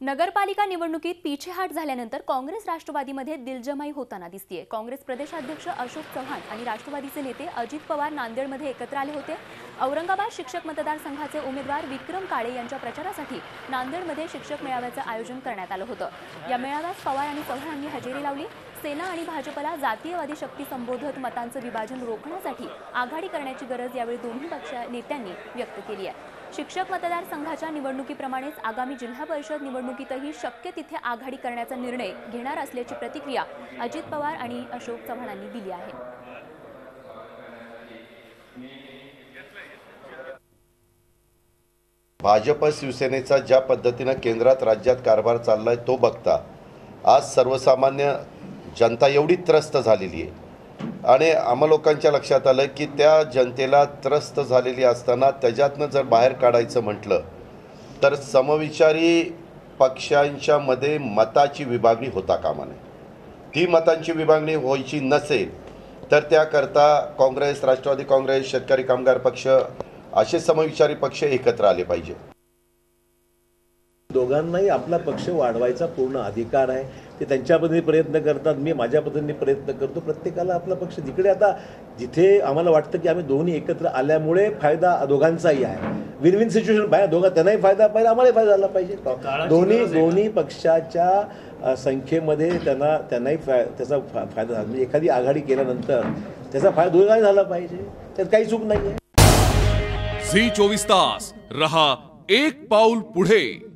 नगरपालिका निवडणुकीत पीछेहाट झाल्यानंतर काँग्रेस राष्ट्रवादीमध्ये दिलजमाई होताना दिसतेय। काँग्रेस प्रदेशाध्यक्ष अशोक चव्हाण आणि राष्ट्रवादीचे नेते अजित पवार नांदेडमध्ये एकत्र आले होते। औरंगाबाद शिक्षक मतदारसंघाचे उमेदवार विक्रम काळे यांच्या प्रचारासाठी नांदेडमध्ये शिक्षक मेळाव्याचे आयोजन करण्यात आले होते। या मेळाव्यात पवार आणि चव्हाणांनी हजेरी लावली। सेना आणि भाजपला जातीयवादी शक्ती संबोधत मतांचे विभाजन रोखण्यासाठी आघाडी करण्याची गरज यावेळी दोन्ही पक्ष नेत्यांनी व्यक्त केली आहे। शिक्षक मतदारसंघाच्या निवडणुकीप्रमाणेच आगामी जिल्हा परिषद निवडणुकीतही शक्य तिथे आघाडी करण्याचा निर्णय घेणार असल्याची प्रतिक्रिया अजित पवार आणि अशोक चव्हाणांनी दिली आहे। भाजप शिवसेनेचा ज्या पद्धतीने केंद्रात राज्यात कारभार चाललाय तो बघता आज सर्वसामान्य जनता एवढी त्रस्त झालेली आहे आणि आम्हा लोकांच्या लक्षात आलं की त्या जनतेला त्रस्त झालेली असताना त्याच्यातनं जर बाहेर काढायचं म्हटलं तर समविचारी पक्षांच्या मध्ये मताची विभागणी होता कामा नये। ती मतांची विभागणी व्हायची नसेल तर त्याकरता काँग्रेस, राष्ट्रवादी काँग्रेस, शेतकरी कामगार पक्ष असे समविचारी पक्ष एकत्र आले पाहिजे। दोघांनाही आपला पक्ष वाढवायचा पूर्ण अधिकार आहे। ते त्यांच्या पद्धतीने प्रयत्न करतात, मी माझ्या पद्धतीने प्रयत्न करतो। प्रत्येकाला आपला पक्ष जिकडे आता जिथे आम्हाला वाटतं की आम्ही दोन्ही एकत्र आल्यामुळे फायदा दोघांचाही आहे, विन विन सिच्युएशन पाहिजे, दोघा त्यांनाही फायदा पाहिजे, आम्हालाही फायदा झाला पाहिजे। दोन्ही पक्षाच्या संख्येमध्ये त्यांनाही त्याचा फायदा झाला, म्हणजे एखादी आघाडी केल्यानंतर त्याचा फायदा दोघांनाही झाला पाहिजे, त्यात काही चूक नाही आहे। झी 24 तास रहा एक पाऊल पुढे।